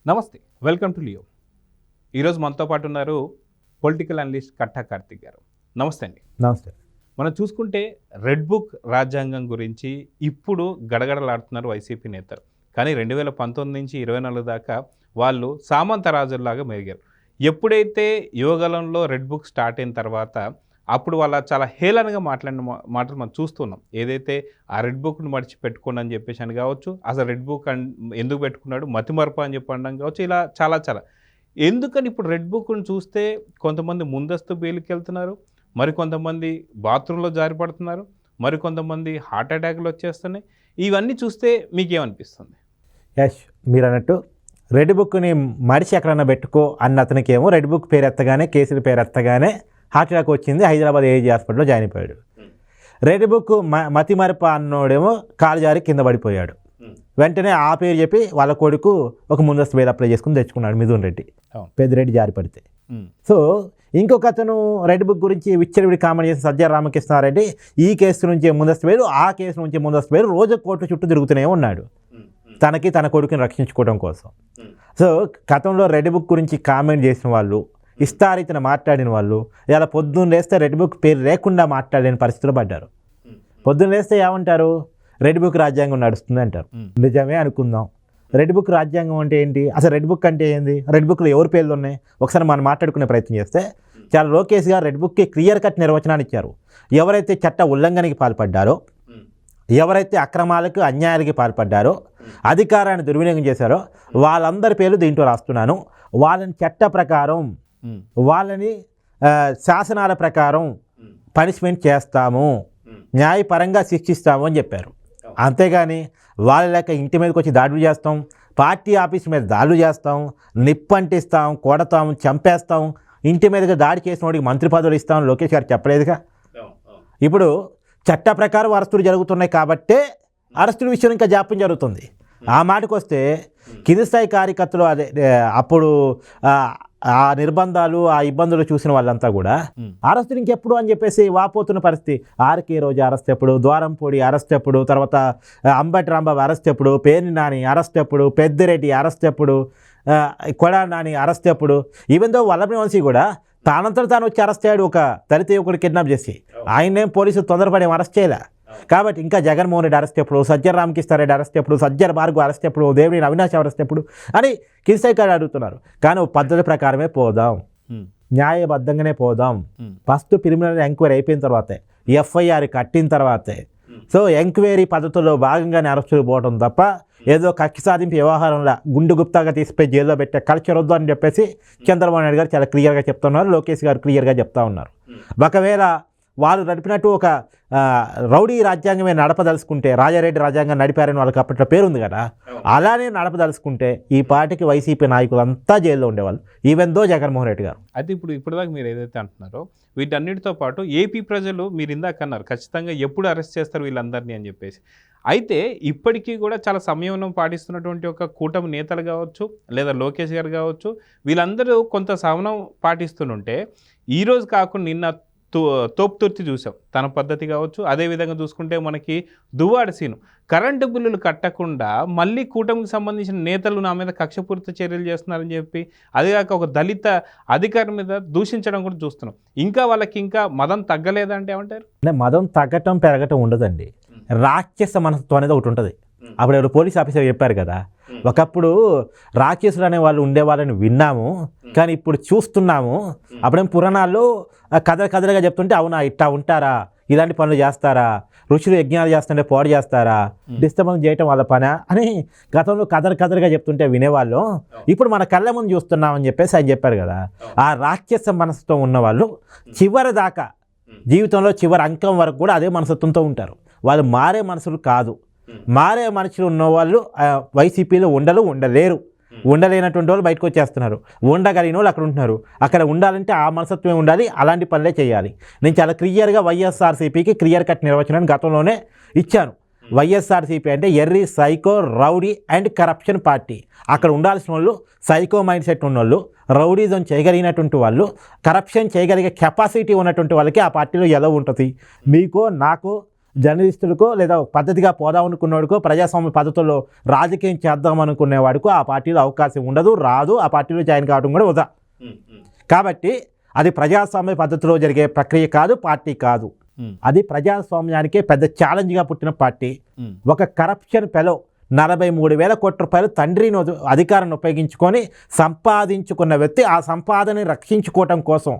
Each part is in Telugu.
నమస్తే, వెల్కమ్ టు లియో. ఈరోజు మనతో పాటు ఉన్నారు పొలిటికల్ అనలిస్ట్ కట్టా కార్తిక్ గారు. నమస్తే అండి. నమస్తే. మనం చూసుకుంటే రెడ్ బుక్ రాజ్యాంగం గురించి ఇప్పుడు గడగడలాడుతున్నారు వైసీపీ నేతలు. కానీ 2019 నుంచి 24 దాకా వాళ్ళు సామంత రాజుల్లాగా మెరిగారు. ఎప్పుడైతే యువగలంలో రెడ్ బుక్ స్టార్ట్ అయిన తర్వాత అప్పుడు వాళ్ళ చాలా హేళనగా మాట్లాడిన మాటలు మనం చూస్తున్నాం. ఏదైతే ఆ రెడ్ బుక్ను మడిచి పెట్టుకోండి అని చెప్పేసి అని కావచ్చు, అసలు రెడ్ బుక్ ఎందుకు పెట్టుకున్నాడు, మతిమరపు అని చెప్పి అనడం కావచ్చు, ఇలా చాలా ఎందుకని ఇప్పుడు రెడ్ బుక్ను చూస్తే కొంతమంది ముందస్తు బెయిల్కి వెళ్తున్నారు, మరికొంతమంది బాత్రూంలో జారిపడుతున్నారు, మరికొంతమంది హార్ట్ అటాక్లు వచ్చేస్తున్నాయి. ఇవన్నీ చూస్తే మీకేమనిపిస్తుంది? యష్, మీరు అన్నట్టు రెడ్ బుక్ని మడిచి ఎక్కడన్నా పెట్టుకో అన్న అతనికేమో రెడ్ బుక్ పేరు ఎత్తగానే, కేసుల పేరు ఎత్తగానే హార్ట్ అటాక్ వచ్చింది, హైదరాబాద్ ఏజీ హాస్పిటల్లో జాయిన్ అయిపోయాడు. రెడ్ బుక్ మతిమరప అన్నోడేమో కాలు జారి కింద పడిపోయాడు. వెంటనే ఆ పేరు చెప్పి వాళ్ళ కొడుకు ఒక ముందస్తు బెయిల్ అప్లై చేసుకుని తెచ్చుకున్నాడు, మిథున్ రెడ్డి. పెద్దిరెడ్డి జారి పడితే. సో ఇంకొక అతను రెడ్ బుక్ గురించి విచ్చలవిడి కామెంట్ చేసిన సజ్జల రామకృష్ణారెడ్డి ఈ కేసు నుంచి ముందస్తు బెయిల్, ఆ కేసు నుంచి ముందస్తు బెయిల్, రోజు కోర్టు చుట్టూ తిరుగుతూనే ఉన్నాడు తనకి తన కొడుకుని రక్షించుకోవడం కోసం. సో గతంలో రెడ్ బుక్ గురించి కామెంట్ చేసిన వాళ్ళు, ఇష్టారీతన మాట్లాడిన వాళ్ళు ఇలా పొద్దున్న లేస్తే రెడ్ బుక్ పేరు లేకుండా మాట్లాడలేని పరిస్థితులు పడ్డారు. పొద్దున్న లేస్తే ఏమంటారు, రెడ్ బుక్ రాజ్యాంగం నడుస్తుంది అంటారు. నిజమే అనుకుందాం. రెడ్ బుక్ రాజ్యాంగం అంటే ఏంటి, అసలు రెడ్ బుక్ అంటే ఏంది, రెడ్ బుక్లో ఎవరి పేర్లు ఉన్నాయి ఒకసారి మనం మాట్లాడుకునే ప్రయత్నం చేస్తే చాలా లోకేష్ గారు రెడ్ బుక్కి క్లియర్ కట్ నిర్వచనాన్ని ఇచ్చారు. ఎవరైతే చట్ట ఉల్లంఘనకి పాల్పడ్డారో, ఎవరైతే అక్రమాలకు అన్యాయాలకి పాల్పడ్డారో, అధికారాన్ని దుర్వినియోగం చేశారో వాళ్ళందరి పేర్లు దీంట్లో రాస్తున్నాను. వాళ్ళని చట్ట ప్రకారం, వాళ్ళని శాసనాల ప్రకారం పనిష్మెంట్ చేస్తాము, న్యాయపరంగా శిక్షిస్తాము అని చెప్పారు. అంతేగాని వాళ్ళ లెక్క ఇంటి మీదకి వచ్చి దాడులు చేస్తాం, పార్టీ ఆఫీస్ మీద దాడులు చేస్తాం, నిప్పంటిస్తాం, కొడతాం, చంపేస్తాం, ఇంటి మీదకి దాడి చేసిన వాడికి మంత్రి పదవులు ఇస్తాం లోకేష్ గారు చెప్పలేదుగా. ఇప్పుడు చట్ట ప్రకారం అరెస్టులు జరుగుతున్నాయి కాబట్టే అరెస్టుల విషయం ఇంకా జాప్యం జరుగుతుంది. ఆ మాటకు వస్తే కింది స్థాయి కార్యకర్తలు అదే అప్పుడు ఆ నిర్బంధాలు, ఆ ఇబ్బందులు చూసిన వాళ్ళంతా కూడా అరెస్టు ఇంకెప్పుడు అని చెప్పేసి వాపోతున్న పరిస్థితి. ఆర్కే రోజు అరెస్ట్ ఎప్పుడు, ద్వారంపూడి అరెస్ట్ ఎప్పుడు, తర్వాత అంబటి రాంబాబు అరెస్ట్ ఎప్పుడు, పేర్ని నాని అరెస్ట్ ఎప్పుడు, పెద్దిరెడ్డి అరెస్ట్ ఎప్పుడు, కొడా నాని అరెస్ట్ ఎప్పుడు. ఈవెన్ దో వల్లభనేని వంశీ కూడా తానంతట తాను వచ్చి అరెస్ట్ అయ్యాడు, ఒక దళిత యువకుడు కిడ్నాప్ చేసి. ఆయన్నేం పోలీసులు తొందరపడి అరెస్ట్ చేయలే. కాబట్టి ఇంకా జగన్మోహన్ రెడ్డి అరెస్ట్ ఎప్పుడు, సజ్జల రామకృష్ణారెడ్డి అరెస్ట్ ఎప్పుడు, సజ్జల భార్గవ అరెస్ట్ ఎప్పుడు, దేవినేని అవినాష్ అరెస్ట్ ఎప్పుడు అని కింది అడుగుతున్నారు. కానీ పద్ధతి ప్రకారమే పోదాం, న్యాయబద్ధంగానే పోదాం. ఫస్ట్ ప్రిలిమినరీ ఎంక్వైరీ అయిపోయిన తర్వాతే, ఎఫ్ఐఆర్ కట్టిన తర్వాతే. సో ఎంక్వైరీ పద్ధతుల్లో భాగంగానే అరెస్టులు పోవడం తప్ప ఏదో కక్ష సాధింపు వ్యవహారంలో గుండు గుప్తాగా తీసిపోయి జైల్లో పెట్టే కల్చర్ వద్దు అని చెప్పేసి చంద్రబాబు నాయుడు గారు చాలా క్లియర్గా చెప్తున్నారు, లోకేష్ గారు క్లియర్గా చెప్తా ఉన్నారు. ఒకవేళ వాళ్ళు నడిపినట్టు ఒక రౌడీ రాజ్యాంగమే నడపదలుచుకుంటే, రాజారెడ్డి రాజ్యాంగం నడిపారని వాళ్ళకి అప్పట్లో పేరుంది కదా, అలానే నడపదలుచుకుంటే ఈ పార్టీకి వైసీపీ నాయకులంతా జైల్లో ఉండేవాళ్ళు, ఈవెన్ దో జగన్మోహన్ రెడ్డి గారు. అయితే ఇప్పటిదాకా మీరు ఏదైతే అంటున్నారో వీటన్నిటితో పాటు ఏపీ ప్రజలు మీరు ఇందాక అన్నారు ఖచ్చితంగా ఎప్పుడు అరెస్ట్ చేస్తారు వీళ్ళందరినీ అని చెప్పేసి. అయితే ఇప్పటికీ కూడా చాలా సంయమనం పాటిస్తున్నటువంటి ఒక కూటమి నేతలు కావచ్చు, లేదా లోకేష్ గారు కావచ్చు, వీళ్ళందరూ కొంత సమయం పాటిస్తుంటే ఈరోజు కాకుండా నిన్న తోపుతుర్తి చూసాం తన పద్ధతి కావచ్చు. అదేవిధంగా చూసుకుంటే మనకి దువ్వాడ సీను కరెంటు బిల్లులు కట్టకుండా మళ్ళీ కూటమికి సంబంధించిన నేతలు నా మీద కక్షపూరిత చర్యలు చేస్తున్నారని చెప్పి, అదేగాక ఒక దళిత అధికారి మీద దూషించడం కూడా చూస్తున్నాం. ఇంకా వాళ్ళకి ఇంకా మదం తగ్గలేదంటే ఏమంటారు? మదం తగ్గటం పెరగటం ఉండదండి, రాక్షస మనస్తత్వం అనేది ఒకటి ఉంటుంది. అప్పుడు ఎవరు పోలీస్ ఆఫీసర్ చెప్పారు కదా, ఒకప్పుడు రాక్షసులు అనే వాళ్ళు ఉండేవాళ్ళని విన్నాము, కానీ ఇప్పుడు చూస్తున్నాము. అప్పుడేం పురాణాల్లో కథలుగా చెప్తుంటే అవునా ఇట్టా ఉంటారా, ఇలాంటి పనులు చేస్తారా, ఋషులు యజ్ఞాలు చేస్తుంటే పోడు చేస్తారా, డిస్టర్బెన్స్ చేయటం వాళ్ళ పని అని గతంలో కథలుగా చెప్తుంటే వినేవాళ్ళు. ఇప్పుడు మన కళ్ళ ముందు చూస్తున్నామని చెప్పేసి ఆయన చెప్పారు కదా. ఆ రాక్షస మనసుతో ఉన్నవాళ్ళు చివరి దాకా, జీవితంలో చివరి అంకం వరకు కూడా అదే మనస్తత్వంతో ఉంటారు. వాళ్ళు మారే మనసులు కాదు. మారే మనుషులు ఉన్నవాళ్ళు వైసీపీలో ఉండలేరు. ఉండలేనటువంటి వాళ్ళు బయటకు వచ్చేస్తున్నారు, ఉండగలిగిన వాళ్ళు అక్కడ ఉంటున్నారు. అక్కడ ఉండాలంటే ఆ మనస్తత్వమే ఉండాలి, అలాంటి పనులే చేయాలి. నేను చాలా క్లియర్గా వైఎస్ఆర్సీపీకి క్లియర్ కట్ నిర్వచనాన్ని గతంలోనే ఇచ్చాను. వైఎస్ఆర్సీపీ అంటే err psycho rowdy and corruption party. అక్కడ ఉండాల్సిన వాళ్ళు సైకో మైండ్ సెట్ ఉన్నోళ్ళు, రౌడీజం చేయగలిగినటువంటి వాళ్ళు, కరప్షన్ చేయగలిగే కెపాసిటీ ఉన్నటువంటి వాళ్ళకి ఆ పార్టీలో ఎలా ఉంటుంది. మీకో నాకో జర్నలిస్టులకో లేదా ఒక పద్ధతిగా పోదాం అనుకున్నవాడికో ప్రజాస్వామ్య పద్ధతుల్లో రాజకీయం చేద్దాం అనుకునేవాడికో ఆ పార్టీలో అవకాశం ఉండదు, రాదు, ఆ పార్టీలో జాయిన్ కావడం కూడా వృధా. కాబట్టి అది ప్రజాస్వామ్య పద్ధతిలో జరిగే ప్రక్రియ కాదు, పార్టీ కాదు. అది ప్రజాస్వామ్యానికే పెద్ద ఛాలెంజ్గా పుట్టిన పార్టీ. ఒక కరప్షన్ ఫెలో 43,000 కోట్ల రూపాయలు తండ్రిని అధికారాన్ని ఉపయోగించుకొని సంపాదించుకున్న వ్యక్తి ఆ సంపాదనని రక్షించుకోవటం కోసం,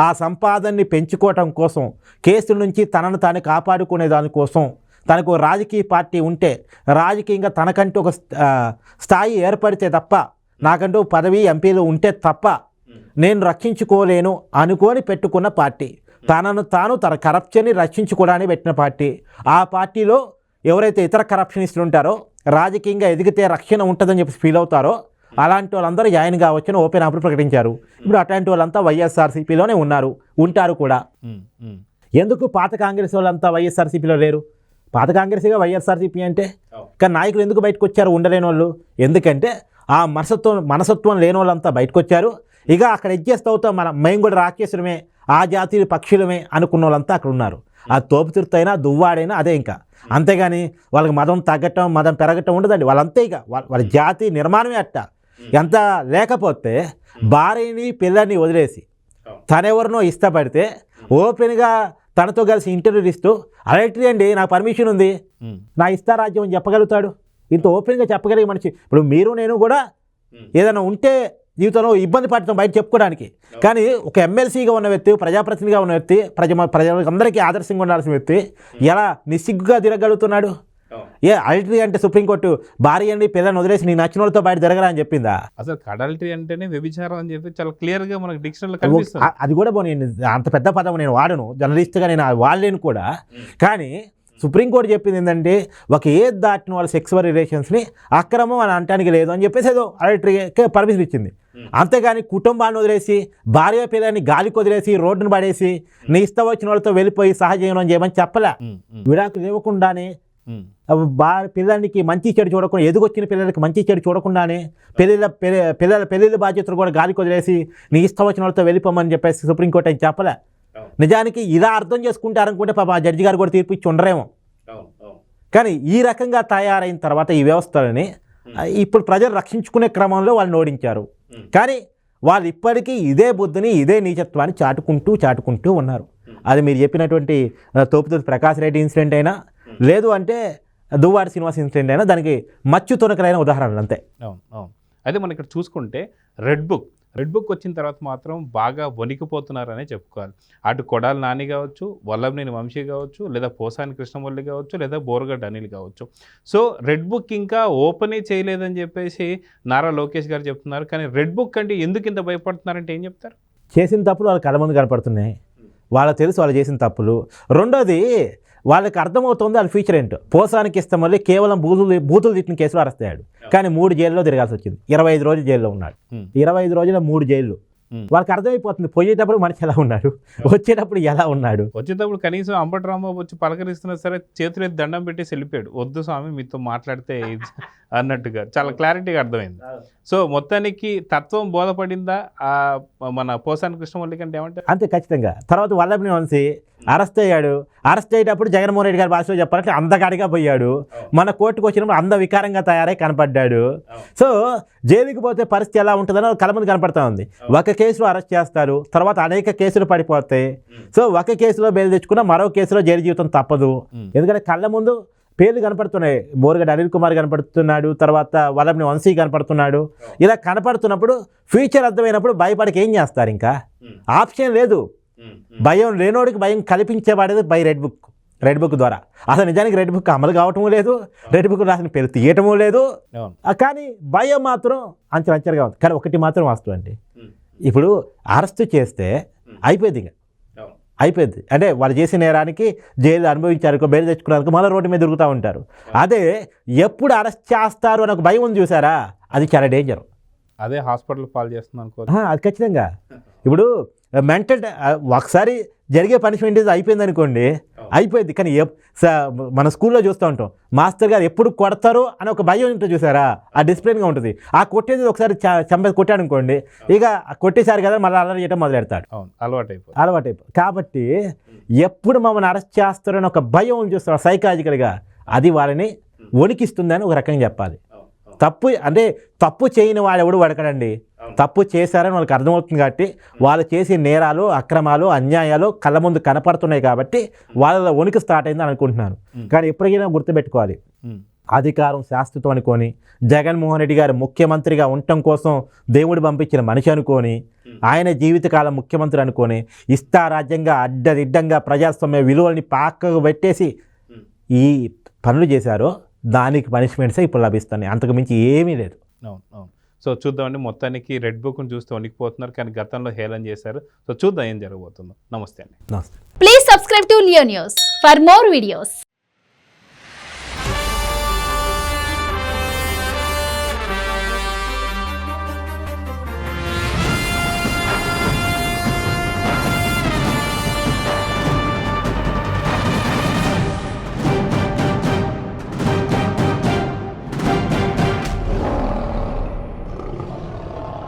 ఆ సంపాదనని పెంచుకోవటం కోసం, కేసుల నుంచి తనను తాను కాపాడుకునే దానికోసం, తనకు రాజకీయ పార్టీ ఉంటే రాజకీయంగా తనకంటూ ఒక స్థాయి ఏర్పడితే తప్ప, నాకంటూ పదవి ఎంపీలు ఉంటే తప్ప నేను రక్షించుకోలేను అనుకొని పెట్టుకున్న పార్టీ. తనను తాను తన కరప్షన్ని రక్షించుకోవడానికి పెట్టిన పార్టీ. ఆ పార్టీలో ఎవరైతే ఇతర కరప్షనిస్టులు ఉంటారో, రాజకీయంగా ఎదిగితే రక్షణ ఉంటుందని చెప్పి ఫీల్ అవుతారో అలాంటి వాళ్ళందరూ జాయిన్ కావచ్చని ఓపెన్ ఆఫర్ ప్రకటించారు. ఇప్పుడు అట్లాంటి వాళ్ళంతా వైఎస్ఆర్సీపీలోనే ఉన్నారు, ఉంటారు కూడా. ఎందుకు పాత కాంగ్రెస్ వాళ్ళంతా వైఎస్ఆర్సీపీలో లేరు? పాత కాంగ్రెస్గా వైఎస్ఆర్సీపీ అంటే, కానీ నాయకులు ఎందుకు బయటకు వచ్చారు ఉండలేని వాళ్ళు? ఎందుకంటే ఆ మనసత్వం లేని వాళ్ళంతా బయటకు వచ్చారు. ఇక అక్కడ అడ్జస్ట్ అవుతాం, మేము కూడా రాక్షసులమే, ఆ జాతీయ పక్షులమే అనుకున్న వాళ్ళంతా అక్కడ ఉన్నారు. ఆ తోపుతిరుతైనా దువ్వాడైనా అదే. ఇంకా అంతేగాని వాళ్ళకి మదం తగ్గటం మదం పెరగటం ఉండదండి. వాళ్ళంతే ఇక వాళ్ళ జాతి నిర్మాణమే అట్ట. ఎంత లేకపోతే భార్యని పిల్లల్ని వదిలేసి తనెవరినో ఇష్టపడితే ఓపెన్గా తనతో కలిసి ఇంటర్వ్యూలు ఇస్తూ అలెక్టరీ అండి నాకు పర్మిషన్ ఉంది, నా ఇష్టారాజ్యం అని చెప్పగలుగుతాడు. ఇంత ఓపెన్గా చెప్పగలిగే మనిషి. ఇప్పుడు మీరు నేను కూడా ఏదైనా ఉంటే జీవితంలో ఇబ్బంది పడతాం బయట చెప్పుకోవడానికి. కానీ ఒక ఎమ్మెల్సీగా ఉన్న వ్యక్తి, ప్రజాప్రతినిధిగా ఉన్న వ్యక్తి, ప్రజలందరికీ ఆదర్శంగా ఉండాల్సిన వ్యక్తి ఎలా నిస్సిగ్గుగా తిరగలుగుతున్నాడు? అడల్టరీ అంటే సుప్రీంకోర్టు భార్య అండి పిల్లల్ని వదిలేసి నీకు నచ్చిన వాళ్ళతో బయట తిరగరా అని చెప్పిందా? అసలు అడల్టరీ అంటేనే వ్యభిచారం అని చెప్పి చాలా క్లియర్గా మనకు డిక్షనరీలో కనిపిస్తుంది. అది కూడా నేను అంత పెద్ద పదం నేను వాడను, జర్నలిస్ట్గా నేను వాడలేను కూడా. కానీ సుప్రీంకోర్టు చెప్పింది ఏంటంటే ఒక ఏజ్ దాటిన వాళ్ళ సెక్సువల్ రిలేషన్స్ని అక్రమం అని అనటానికి లేదు అని చెప్పేసి ఏదో అడల్టరీకి పర్మిషన్ ఇచ్చింది. అంతేగాని కుటుంబాన్ని వదిలేసి భార్య పిల్లని గాలికి వదిలేసి రోడ్డును పడేసి నీ ఇష్టం వచ్చిన వాళ్ళతో వెళ్ళిపోయి సహజీవనం చేయమని చెప్పలే. విడాకులు ఇవ్వకుండానే పిల్లలకి మంచి చెడు చూడకుండా, ఎదుగొచ్చిన పిల్లలకి మంచి చెడు చూడకుండానే పెళ్ళిళ్ళ బాధ్యతలు కూడా గాలికి వదిలేసి నీ ఇష్టం వచ్చిన వాళ్ళతో వెళ్ళిపోమని చెప్పేసి సుప్రీంకోర్టు అని చెప్పలే. నిజానికి ఇలా అర్థం చేసుకుంటారనుకుంటే పాప ఆ జడ్జి గారు కూడా తీర్పు ఇచ్చి ఉండరేమో. కానీ ఈ రకంగా తయారైన తర్వాత ఈ వ్యవస్థలని ఇప్పుడు ప్రజలు రక్షించుకునే క్రమంలో వాళ్ళని ఓడించారు. కానీ వాళ్ళు ఇప్పటికీ ఇదే బుద్ధిని ఇదే నీచత్వాన్ని చాటుకుంటూ ఉన్నారు. అది మీరు చెప్పినటువంటి తోపుతూరు ప్రకాష్ రెడ్డి ఇన్సిడెంట్ అయినా, లేదు అంటే దువ్వాడ శ్రీనివాస్ ఇన్సిడెంట్ అయినా దానికి మచ్చు తొనకలైన ఉదాహరణలు అంతే. అవును. అదే మనం ఇక్కడ చూసుకుంటే రెడ్ బుక్ వచ్చిన తర్వాత మాత్రం బాగా వణికిపోతున్నారనే చెప్పుకోవాలి. అటు కొడాలి నాని కావచ్చు, వల్లభనేని వంశీ కావచ్చు, లేదా పోసాని కృష్ణమురళి కావచ్చు, లేదా బోరగడ్డ అనిల్ కావచ్చు. సో రెడ్ బుక్ ఇంకా ఓపెనే చేయలేదని చెప్పేసి నారా లోకేష్ గారు చెప్తున్నారు. కానీ రెడ్ బుక్ అంటే ఎందుకు ఇంత భయపడుతున్నారంటే ఏం చెప్తారు? చేసిన తప్పులు వాళ్ళకి కళ్ళ ముందు కనపడుతున్నాయి, వాళ్ళకి తెలుసు వాళ్ళు చేసిన తప్పులు. రెండోది వాళ్ళకి అర్థమవుతుంది వాళ్ళ ఫ్యూచర్ ఏంటో. పోసానికి ఇస్తాం మళ్ళీ కేవలం బూతులు తిట్టిన కేసులో అరెస్ట్ అయ్యాడు. కానీ 3 జైల్లో తిరగాల్సి వచ్చింది. 25 రోజులు జైల్లో ఉన్నాడు. 25 రోజుల 3 జైళ్ళు. వాళ్ళకి అర్థమైపోతుంది పోయేటప్పుడు మనిషి ఎలా ఉన్నాడు, వచ్చేటప్పుడు ఎలా ఉన్నాడు. వచ్చేటప్పుడు కనీసం అంబటి రాంబాబు వచ్చి పలకరిస్తున్నా సరే చేతులు ఎత్తి దండం పెట్టి వెళ్ళిపోయాడు. వద్దు స్వామి మీతో మాట్లాడితే అన్నట్టుగా చాలా క్లారిటీగా అర్థమైంది. సో మొత్తానికి తత్వం బోధపడిందా మన పోసాని కృష్ణమురళి కంటే ఏమంటే? అంతే ఖచ్చితంగా. తర్వాత వల్లభనేని వంశీ అరెస్ట్ అయ్యాడు. అరెస్ట్ అయ్యేటప్పుడు జగన్మోహన్ రెడ్డి గారి భాషలో చెప్పాలంటే అందగాడిగా పోయాడు. మన కోర్టుకు వచ్చినప్పుడు అందవికారంగా తయారై కనపడ్డాడు. సో జైలుకి పోతే పరిస్థితి ఎలా ఉంటుందని కళ్ళ ముందు కనపడతా ఉంది. ఒక కేసులో అరెస్ట్ చేస్తారు, తర్వాత అనేక కేసులు పడిపోతాయి. సో ఒక కేసులో బెయిల్ తెచ్చుకున్న మరో కేసులో జైలు జీవితం తప్పదు. ఎందుకంటే కళ్ళ ముందు పేర్లు కనపడుతున్నాయి. బోరగడ్డ అనిల్ కుమార్ కనపడుతున్నాడు, తర్వాత వల్లభనేని వంశీ కనపడుతున్నాడు. ఇలా కనపడుతున్నప్పుడు ఫ్యూచర్ అర్థమైనప్పుడు భయపడికి ఏం చేస్తారు? ఇంకా ఆప్షన్ లేదు. భయం లేనోడికి భయం కల్పించేవాడేది బై రెడ్ బుక్ ద్వారా. అసలు నిజానికి రెడ్ బుక్ అమలు కావటము లేదు, రెడ్ బుక్ రాసిన పేరు తీయటము లేదు. కానీ భయం మాత్రం అంచెలంచెలుగా ఉంది. కానీ ఒకటి మాత్రం వాస్తవం అండి, ఇప్పుడు అరెస్ట్ చేస్తే అయిపోయింది, ఇంకా అయిపోయింది. అంటే వాళ్ళు చేసిన నేరానికి జైలు అనుభవించారు, బెయిల్ తెచ్చుకున్నానికి మళ్ళీ రోడ్డు మీద తిరుగుతూ ఉంటారు. అదే ఎప్పుడు అరెస్ట్ చేస్తారు అని ఒక భయం ఉంది చూసారా, అది చాలా డేంజర్. అదే హాస్పిటల్ పాలు చేస్తుంది అనుకో. అది ఖచ్చితంగా. ఇప్పుడు మెంటల్ ఒకసారి జరిగే పనిష్మెంట్ అయిపోయింది అనుకోండి, అయిపోయింది. కానీ మన స్కూల్లో చూస్తూ ఉంటాం, మాస్టర్ గారు ఎప్పుడు కొడతారు అని ఒక భయం ఉంటుంది చూసారా, ఆ డిసిప్లిన్గా ఉంటుంది. ఆ కొట్టేది ఒకసారి కొట్టాడు అనుకోండి, ఇక కొట్టేశారు కదా మళ్ళీ అల్లరి చేయడం మొదలెడతాడు, అలవాటైపోయి. కాబట్టి ఎప్పుడు మమ్మల్ని అరెస్ట్ చేస్తారని ఒక భయం చూస్తారు సైకాలజికల్గా, అది వాళ్ళని వణికిస్తుందని ఒక రకంగా చెప్పాలి. తప్పు చేయని వాడు ఎవడు వడకడండి, తప్పు చేశారని వాళ్ళకి అర్థమవుతుంది కాబట్టి వాళ్ళు చేసే నేరాలు, అక్రమాలు, అన్యాయాలు కళ్ళ ముందు కనపడుతున్నాయి కాబట్టి వాళ్ళ వణికి స్టార్ట్ అయిందని అనుకుంటున్నాను. కానీ ఎప్పటికైనా గుర్తుపెట్టుకోవాలి, అధికారం శాశ్వతం అనుకొని, జగన్మోహన్ రెడ్డి గారు ముఖ్యమంత్రిగా ఉండటం కోసం దేవుడు పంపించిన మనిషి అనుకొని, ఆయన జీవితకాలం ముఖ్యమంత్రి అనుకొని ఇష్టారాజ్యంగా అడ్డదిడ్డంగా ప్రజాస్వామ్య విలువల్ని పక్కకు పెట్టేసి ఈ పనులు చేశారో దానికి పనిష్మెంట్సే ఇప్పుడు లభిస్తున్నాయి, అంతకు మించి ఏమీ లేదు. అవును. సో చూద్దామండి, మొత్తానికి రెడ్ బుక్ను చూస్తే వణికిపోతున్నారు, కానీ గతంలో హేళన చేశారు. సో చూద్దాం ఏం జరగబోతుందో. నమస్తే అండి. నమస్తే. Please subscribe to Leo news for more videos.